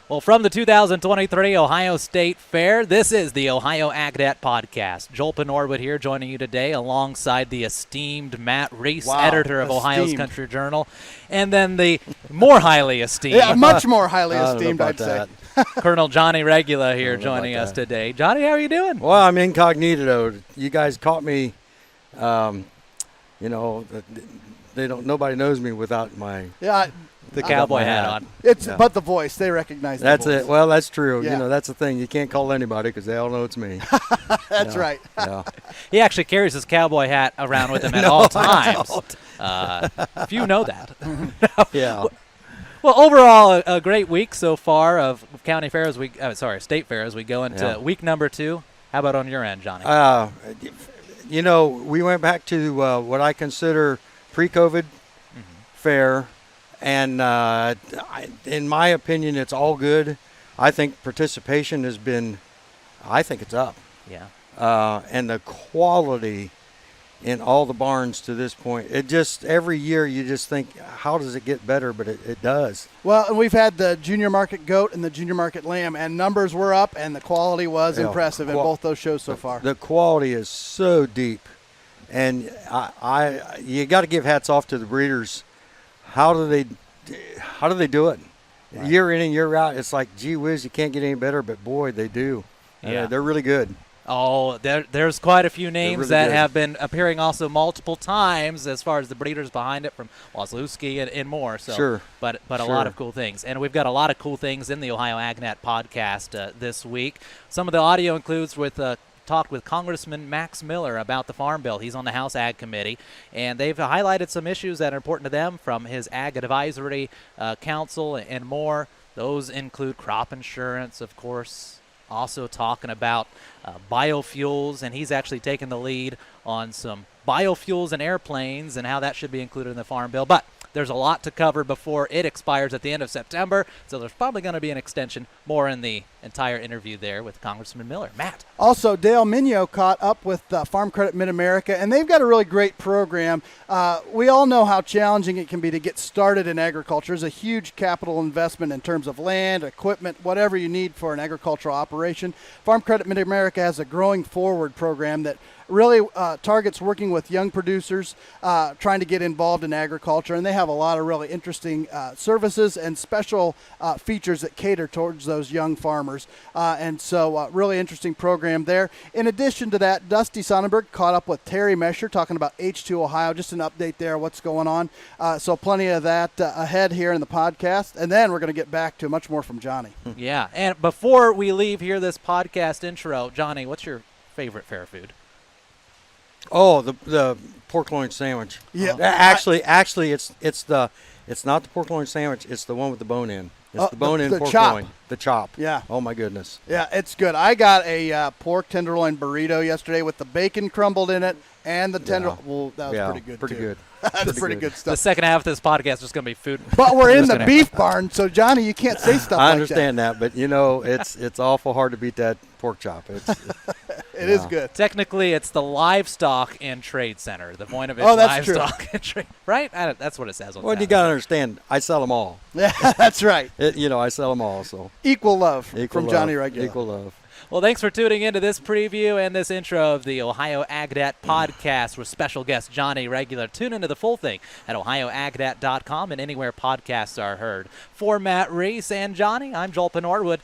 Well, from the 2023 Ohio State Fair, this is the Ohio AgNet Podcast. Joel Penhorwood here joining you today alongside the esteemed Matt Reese, editor of Ohio's Country Journal, and then the more highly esteemed. Yeah, much more highly esteemed, I'd say. Colonel Johnny Regula here joining us today. Johnny, how are you doing? Well, I'm incognito. You guys caught me, nobody knows me without my... Yeah, the cowboy hat on. But the voice, they recognize the That's voice. it. Well, that's true. Yeah. You know, that's the thing. You can't call anybody because they all know it's me. That's right. Yeah. He actually carries his cowboy hat around with him at all times. If you know that. Yeah. Well, overall, a great week so far of county fair state fair as we go into week number 2. How about on your end, Johnny? We went back to what I consider pre-COVID fair. And in my opinion, it's all good. I think participation has been, I think it's up. Yeah. And the quality in all the barns to this point, it just, every year you just think, how does it get better? But it does. Well, and we've had the junior market goat and the junior market lamb, and numbers were up, and the quality was impressive in both those shows so far. The quality is so deep. And you got to give hats off to the breeders. How do they do it? Right. Year in and year out, it's like, gee whiz, you can't get any better, but boy, they do. Yeah. They're really good. Oh, there's quite a few names really that good. have been appearing also multiple times as far as the breeders behind it, from Wazlewski and more. So, sure. But a lot of cool things. And we've got a lot of cool things in the Ohio AgNet podcast this week. Some of the audio includes talked with Congressman Max Miller about the Farm Bill. He's on the House Ag Committee, and they've highlighted some issues that are important to them from his Ag Advisory Council and more. Those include crop insurance, of course, also talking about biofuels, and he's actually taken the lead on some biofuels and airplanes and how that should be included in the Farm Bill. But there's a lot to cover before it expires at the end of September, so there's probably going to be an extension. More in the entire interview there with Congressman Miller. Matt. Also, Dale Minyo caught up with Farm Credit Mid-America, and they've got a really great program. We all know how challenging it can be to get started in agriculture. It's a huge capital investment in terms of land, equipment, whatever you need for an agricultural operation. Farm Credit Mid-America has a Growing Forward program that really targets working with young producers trying to get involved in agriculture, and they have a lot of really interesting services and special features that cater towards those young farmers. And so really interesting program there. In addition to that, Dusty Sonnenberg caught up with Terry Mescher talking about H2 Ohio, just an update there, what's going on. So plenty of that ahead here in the podcast. And then we're going to get back to much more from Johnny. Yeah, and before we leave here, this podcast intro, Johnny, what's your favorite fair food? Oh, the pork loin sandwich. Yeah. Actually, it's not the pork loin sandwich. It's the one with the bone in. It's the bone in pork chop. loin. The chop. Yeah. Oh my goodness. Yeah, it's good. I got a pork tenderloin burrito yesterday with the bacon crumbled in it and the tenderloin. Yeah. Well, that was pretty good. Pretty too. good. That's pretty good The stuff. second half of this podcast is just going to be food. But we're in the beef barn, so Johnny, you can't say stuff like that. I understand that, but it's awful hard to beat that pork chop. It is good. Technically, it's the Livestock and Trade Center. The point of it, that's true. Livestock and Trade, right? That's what it says on Well, you got to understand, I sell them all. Yeah, that's right. I sell them all. So Equal love Equal from love. Johnny Regula. Equal love. Well, thanks for tuning into this preview and this intro of the Ohio AgNet podcast with special guest Johnny Regula. Tune into the full thing at ohioagnet.com and anywhere podcasts are heard. For Matt Reese and Johnny, I'm Joel Penhorwood.